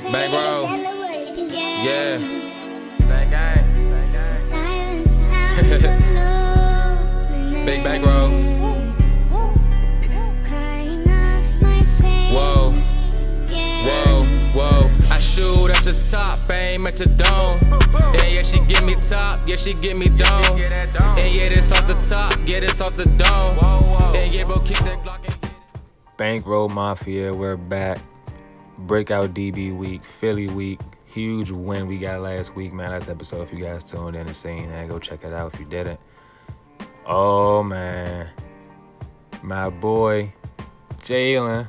Bankroll. Yeah. Bang gang. Big bankroll. Whoa. Whoa. Whoa. I shoot at the top, aim at the dome. And yeah, she give me top, yeah, she give me dome. And yeah, this off the top, yeah, this off the dome. And yeah, bro, keep that Glock. Bankroll Mafia, we're back. Breakout DB week, Philly week. Huge win we got last week, man. Last episode, if you guys tuned in and seen that, go check it out if you didn't. Oh, man. My boy, Jalen.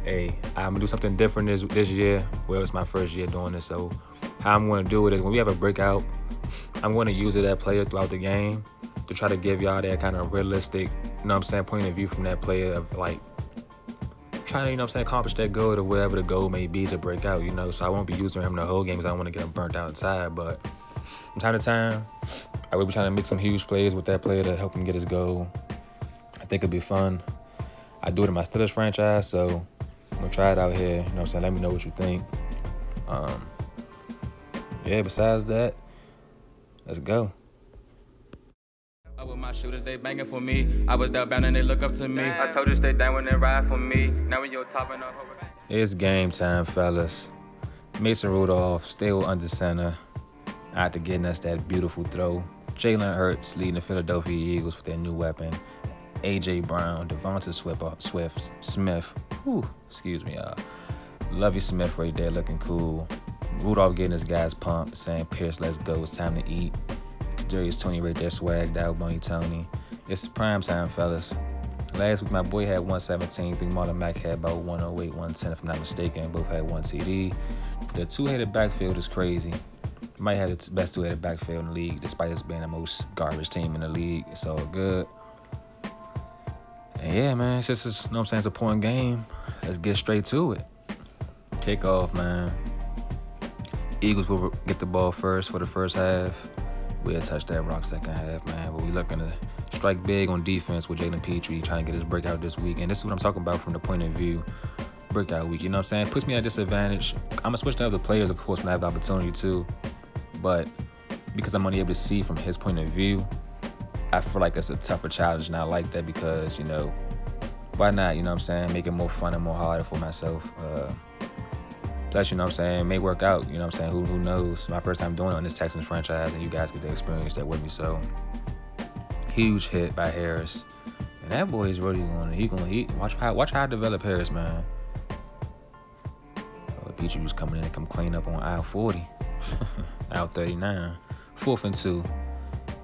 Hey, I'm going to do something different this year. Well, it's my first year doing this, so how I'm going to do it is when we have a breakout, I'm going to use it as player throughout the game to try to give y'all that kind of realistic, point of view from that player of, like, trying to, accomplish that goal or whatever the goal may be to break out, So I won't be using him the whole game because I don't want to get him burnt out inside. But from time to time, I will be trying to make some huge plays with that player to help him get his goal. I think it'll be fun. I do it in my Steelers franchise, so I'm going to try it out here. Let me know what you think. Besides that, let's go. With my shooters, they banging for me. I was down bound and they look up to me. I told you stay down when they ride for me. Now when you're topping up. It's game time, fellas. Mason Rudolph still under center after getting us that beautiful throw. Jalen Hurts leading the Philadelphia Eagles with their new weapon. A.J. Brown, Devonta Smith. Excuse me, y'all. Lovey Smith right there looking cool. Rudolph getting his guys pumped, saying, Pierce, let's go. It's time to eat. Kadarius Toney right there, swagged out, Bunny Tony. It's prime time, fellas. Last week, my boy had 117. I think Marlon Mack had about 108, 110, if I'm not mistaken. Both had one TD. The two-headed backfield is crazy. Might have the best two-headed backfield in the league, despite us being the most garbage team in the league. It's all good. And yeah, man, it's just, it's a point game. Let's get straight to it. Kickoff, man. Eagles will get the ball first for the first half. We'll touch that rock second half, man. But we looking to strike big on defense with Jalen Petrie trying to get his breakout this week. And this is what I'm talking about from the point of view breakout week. You know what I'm saying? Puts me at a disadvantage. I'm going to switch to other players, of course, when I have the opportunity to. But because I'm only able to see from his point of view, I feel like it's a tougher challenge. And I like that because, why not? Make it more fun and more harder for myself. Plus, may work out, who knows? My first time doing it on this Texans franchise, and you guys get to experience that with me, so huge hit by Harris. And that boy is really watch how I develop Harris, man. Petrie was coming in and come clean up on aisle 40, aisle 39, 4th and 2.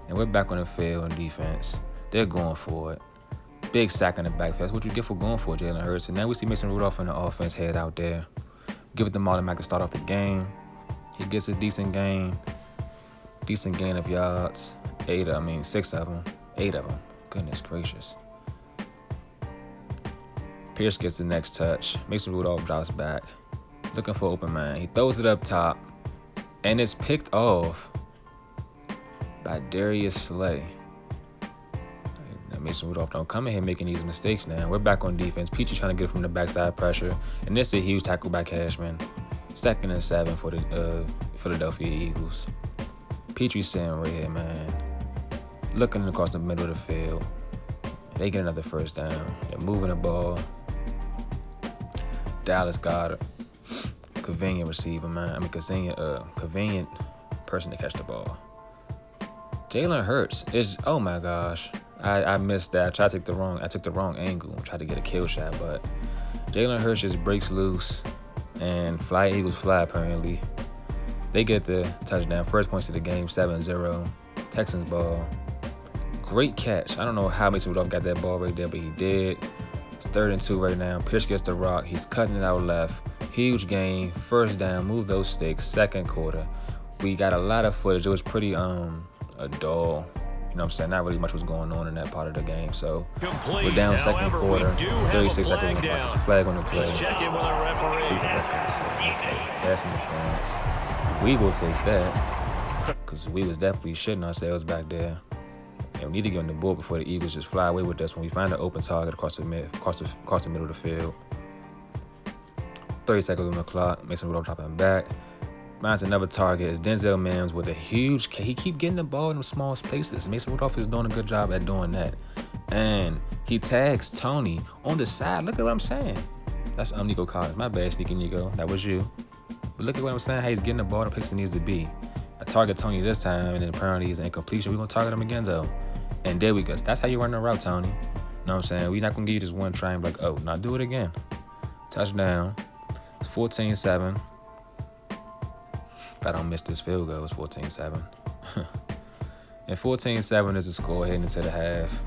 And we're back on the field on defense. They're going for it. Big sack in the backfield. That's what you get for going for Jalen Hurts. And now we see Mason Rudolph in the offense head out there. Give it to Marlon Mack to start off the game. He gets a decent gain. Decent gain of yards. 6 of them. 8 of them. Goodness gracious. Pierce gets the next touch. Mason Rudolph drops back. Looking for open man. He throws it up top. And it's picked off by Darius Slay. Mason Rudolph don't come in here making these mistakes now. We're back on defense. Petrie trying to get from the backside pressure. And this is a huge tackle by Cashman. 2nd and 7 for the Philadelphia Eagles. Petrie sitting right here, man. Looking across the middle of the field. They get another first down. They're moving the ball. Dallas Goedert. Convenient receiver, man. Convenient person to catch the ball. Jalen Hurts is, oh my gosh. I missed that. I took the wrong angle. Tried to get a kill shot, but Jalen Hurts just breaks loose and fly Eagles fly apparently. They get the touchdown. First points of the game, 7-0. Texans ball. Great catch. I don't know how Mason Rudolph got that ball right there, but he did. It's 3rd and 2 right now. Pierce gets the rock. He's cutting it out left. Huge gain. First down. Move those sticks. Second quarter. We got a lot of footage. It was pretty a dull. Not really much was going on in that part of the game. So we're down second quarter, 36 seconds left. Flag on the play. Check in with our referee. See what the ref got to say. Okay, passing interference. We will take that because we was definitely shitting ourselves back there. And we need to get on the board before the Eagles just fly away with us when we find an open target across the middle of the field. 30 seconds on the clock. Mason Rudolph dropping back. Finds another target. Is Denzel Mims with a huge He keep getting the ball in the small spaces. Mason Rudolph is doing a good job at doing that. And he tags Tony on the side. Look at what I'm saying. That's Nico Collins. My bad, Sneaky Nico. That was you. But look at what I'm saying. How he's getting the ball in the place it needs to be. I target Tony this time, and then apparently he's incompletion. We're going to target him again, though. And there we go. That's how you run the route, Tony. You know what I'm saying? We're not going to give you just one try and be like, oh, now do it again. Touchdown. It's 14-7. If I don't miss this field goal, it's 14-7. And 14-7 is the score heading into the half.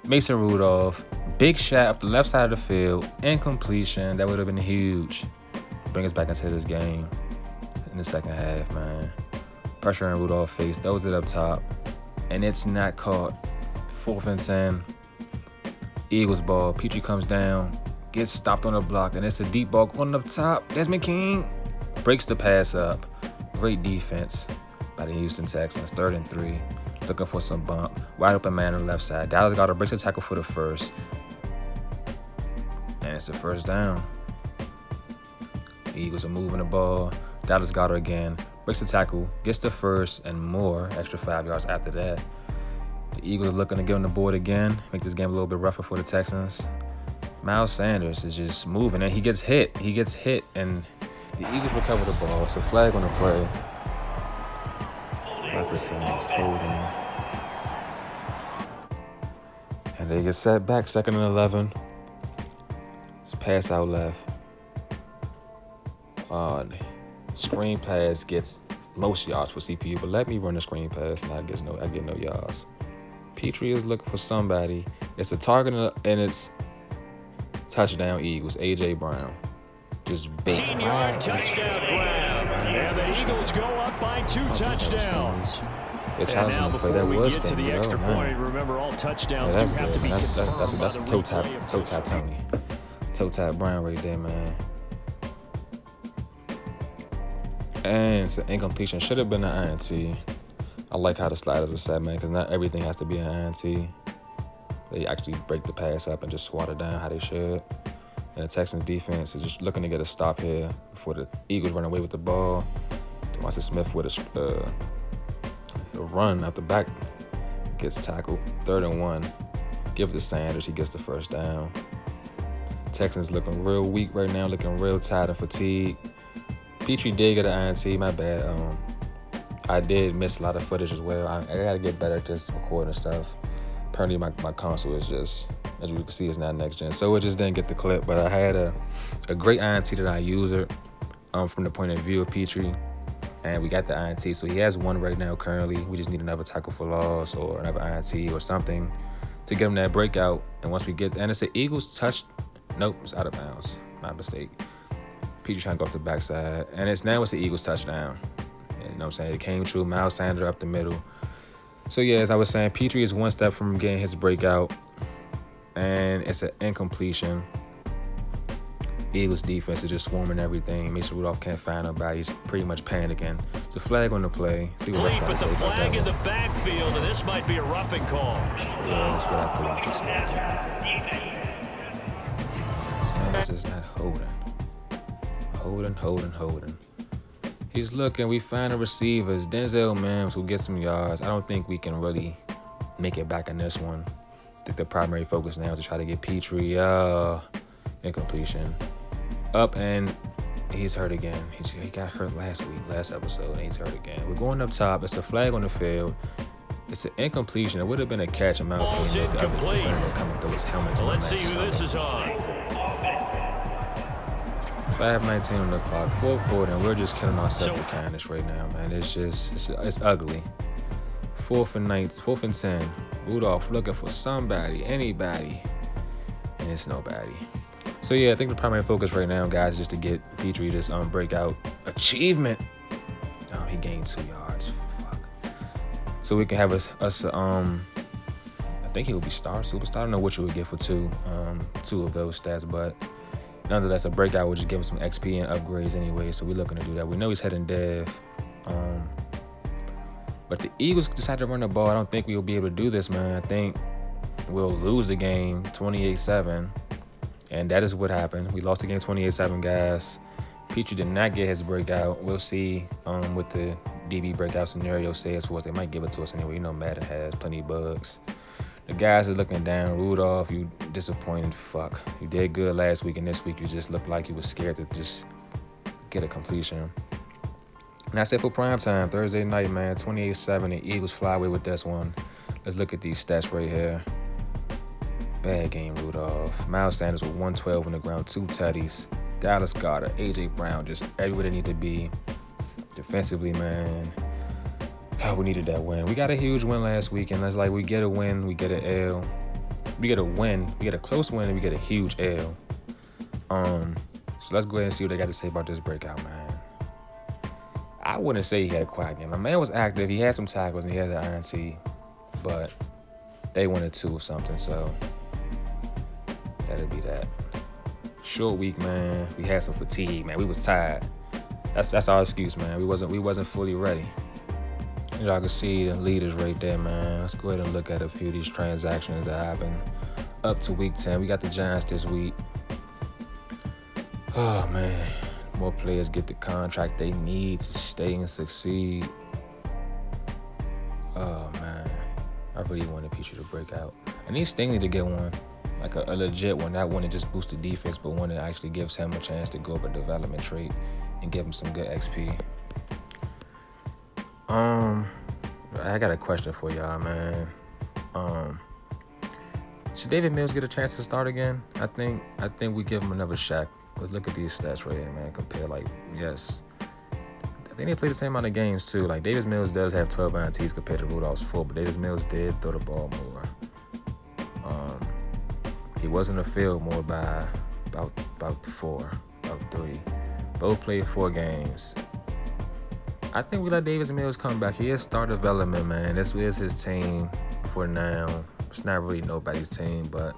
Mason Rudolph, big shot up the left side of the field, incompletion. That would have been huge. Bring us back into this game in the second half, man. Pressure in Rudolph's face, throws it up top, and it's not caught. 4th and 10. Eagles ball. Petrie comes down, gets stopped on the block, and it's a deep ball going up top. Desmond King breaks the pass up. Great defense by the Houston Texans. 3rd and 3. Looking for some bump. Wide open man on the left side. Dallas Goedert breaks the tackle for the first. And it's a first down. The Eagles are moving the ball. Dallas Goedert again. Breaks the tackle. Gets the first and more. Extra 5 yards after that. The Eagles are looking to get on the board again. Make this game a little bit rougher for the Texans. Miles Sanders is just moving. And he gets hit. And the Eagles recover the ball. It's a flag on the play. Jefferson's holding. And they get set back, 2nd and 11. It's a pass out left. Screen pass gets most yards for CPU, but let me run the screen pass and I get no yards. Petrie is looking for somebody. It's a target and it's touchdown Eagles. A.J. Brown. Just big. 18-yard touchdown Brown. And the Eagles go up by 2 touchdowns. And now before we get to the extra point, remember all touchdowns do have to be confirmed. That's toe tap Tony. Toe tap Brown right there, man. And it's an incompletion. Should have been an INT. I like how the sliders are set, man, because not everything has to be an INT. They actually break the pass up and just swat it down how they should. And the Texans defense is just looking to get a stop here before the Eagles run away with the ball. DeMonte Smith with a run out the back gets tackled. 3rd and 1. Give it to Sanders. He gets the first down. Texans looking real weak right now, looking real tired and fatigued. Petrie did get an INT. My bad. I did miss a lot of footage as well. I got to get better at this recording stuff. Apparently my console is just, as you can see, it's not next gen. So it just didn't get the clip. But I had a great INT that I used from the point of view of Petrie. And we got the INT. So he has one right now currently. We just need another tackle for loss or another INT or something to get him that breakout. And once we get, and it's an Eagles touch. Nope, it's out of bounds. My mistake. Petrie trying to go up the backside. And it's the Eagles touchdown. You know what I'm saying? It came true. Miles Sanders up the middle. So, yeah, as I was saying, Petrie is one step from getting his breakout. And it's an incompletion. Eagles defense is just swarming everything. Mason Rudolph can't find nobody. He's pretty much panicking. It's a flag on the play. See what Clean, but the flag in the backfield, and this might be a roughing call. Yeah, that's what I pretty much expected. It's just not holding. Holding. He's looking. We find the receivers. Denzel Mims, who gets some yards. I don't think we can really make it back in this one. I think the primary focus now is to try to get Petrie. Incompletion. Up, and he's hurt again. He got hurt last episode, and he's hurt again. We're going up top. It's a flag on the field. It's an incompletion. It would have been a catch. Ball's incomplete. Coming through his helmet. Let's see who this is on. 5:19 on the clock, 4th quarter, and we're just killing ourselves with kindness right now, man. It's ugly. 4th and 10. Rudolph looking for somebody, anybody, and it's nobody. So yeah, I think the primary focus right now, guys, is just to get Petrie this breakout achievement. Oh, he gained 2 yards. Fuck. So we can have us. I think he will be superstar. I don't know what you would get for two of those stats, but nonetheless, a breakout would just give him some XP and upgrades anyway. So we're looking to do that. We know he's heading dev. But the Eagles decide to run the ball. I don't think we'll be able to do this, man. I think we'll lose the game 28-7. And that is what happened. We lost the game 28-7, guys. Petrie did not get his breakout. We'll see what the DB breakout scenario says for us. They might give it to us anyway. You know Madden has plenty of bugs. The guys are looking down. Rudolph, you disappointed fuck. You did good last week, and this week you just looked like you was scared to just get a completion. And that's it for primetime. Thursday night, man. 28-7. The Eagles fly away with this one. Let's look at these stats right here. Bad game, Rudolph. Miles Sanders with 112 on the ground, 2 tutties. Dallas Goedert, A.J. Brown, just everywhere they need to be. Defensively, man. Oh, we needed that win. We got a huge win last week, and it's like we get a win, we get an L. We get a win, we get a close win, and we get a huge L. So let's go ahead and see what they got to say about this breakout, man. I wouldn't say he had a quiet game. My man was active. He had some tackles, and he had the INT, but they wanted 2 of something, so that'll be that. Short week, man. We had some fatigue, man. We was tired. That's our excuse, man. We wasn't fully ready. Y'all can see the leaders right there, man. Let's go ahead and look at a few of these transactions that happened up to week 10. We got the Giants this week. Oh, man. More players get the contract they need to stay and succeed. Oh, man. I really wanted Petrie to break out. I need Stingley to get one. Like a legit one. Not one that just boosts the defense, but one that actually gives him a chance to go up a development trait and give him some good XP. I got a question for y'all, man. Should David Mills get a chance to start again? I think we give him another shot. Let's look at these stats right here, man. Compare, yes. I think they play the same amount of games, too. Like, Davis Mills does have 12 INTs compared to Rudolph's 4, but Davis Mills did throw the ball more. He was in the field more by about 3. Both played 4 games. I think we let Davis Mills come back. He is star development, man. This is his team for now. It's not really nobody's team, but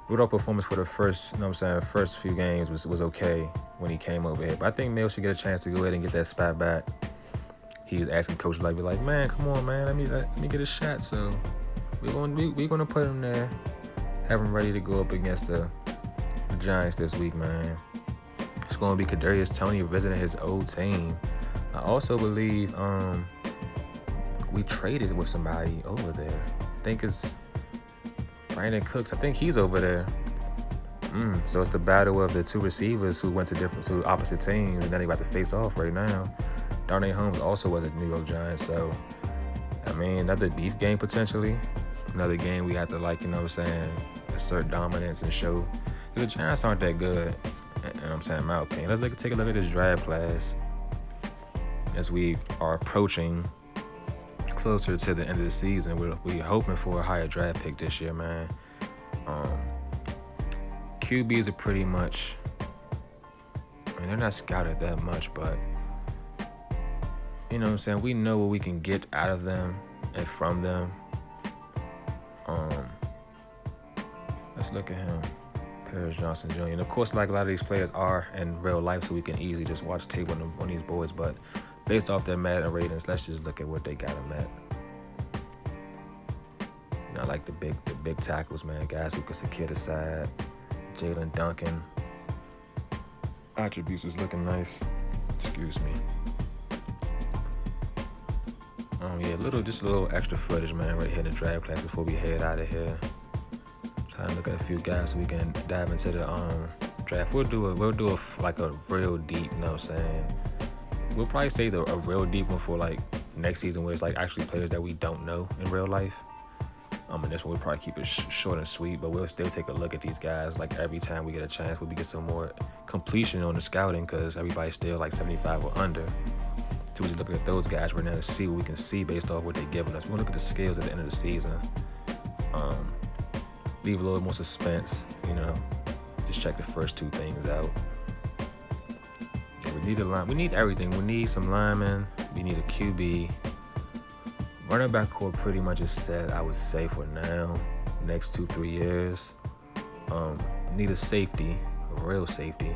Rudolph's performance for the first few games was okay when he came over here. But I think Mills should get a chance to go ahead and get that spot back. He was asking Coach be like, man, come on, man, let me get a shot. So we're gonna put him there, have him ready to go up against the Giants this week, man. It's gonna be Kadarius Toney visiting his old team. I also believe we traded with somebody over there. I think it's Brandon Cooks. I think he's over there. So it's the battle of the 2 receivers who went to opposite teams, and then they about to face off right now. Darnay Holmes also was a New York Giant, so I mean, another beef game potentially. Another game we have to assert dominance and show. The Giants aren't that good, in my opinion. Let's take a look at this draft class as we are approaching closer to the end of the season. We're hoping for a higher draft pick this year, man. QBs are pretty much, they're not scouted that much, but you know what I'm saying? We know what we can get out of them and from them. Let's look at him. Paris Johnson Jr. And of course, like a lot of these players are in real life, so we can easily just watch tape on these boys, but based off their Madden ratings, let's just look at what they got them at. Like the big tackles, man. Guys who can secure the side. Jalen Duncan. Attributes is looking nice. Excuse me. Just a little extra footage, man, right here in the draft class before we head out of here. Trying to look at a few guys so we can dive into the draft. We'll do a real deep, you know what I'm saying? We'll probably say a real deep one for next season, where it's actually players that we don't know in real life. And this one we'll probably keep it short and sweet, but we'll still take a look at these guys every time we get a chance. We'll get some more completion on the scouting because everybody's still 75 or under. So we're just looking at those guys right now to see what we can see based off what they're giving us. We'll look at the skills at the end of the season. Leave a little more suspense, just check the first 2 things out. We need a line. We need everything. We need some linemen. We need a QB. Running back core pretty much is set, I would say, for now. Next 2-3 years. Need a safety, a real safety.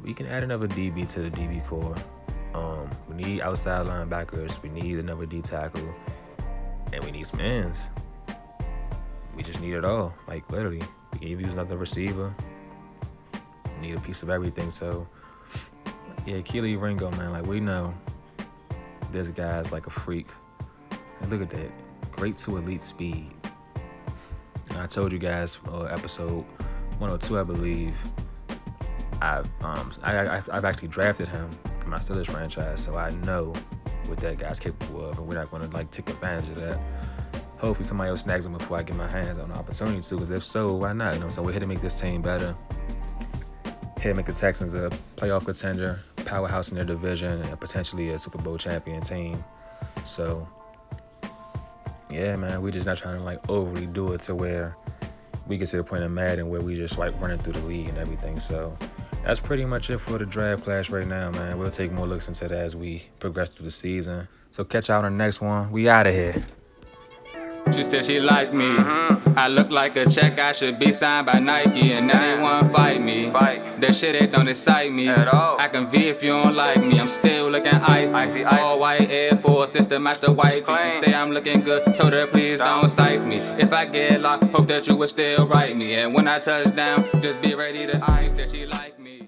We can add another DB to the DB core. We need outside linebackers. We need another D tackle. And we need some ends. We just need it all, literally. We gave you another receiver. Need a piece of everything. So, yeah, Keely Ringo, man, like, we know this guy's like a freak. And look at that. Great to elite speed. And I told you guys, episode 102, I believe, I've actually drafted him for my Steelers franchise, so I know what that guy's capable of, and we're not going to like take advantage of that. Hopefully somebody else snags him before I get my hands on the opportunity to, because if so, why not? You know, so we're here to make this team better. Here to make the Texans a playoff contender, powerhouse in their division, and potentially a Super Bowl champion team. So, yeah, man, we just not trying to like overly do it to where we get to the point of Madden where we just like running through the league and everything. So that's pretty much it for the draft class right now, man. We'll take more looks into that as we progress through the season. So catch out on the next one. We out of here. She said she liked me. I look like a check, I should be signed by Nike, and now they wanna fight me. That shit, it don't excite me at all. I can V if you don't like me. I'm still looking icy. All white Air Force, system match the white tee. She say I'm looking good, told her please don't size me. If I get locked, hope that you would still write me. And when I touch down, just be ready to. She said she liked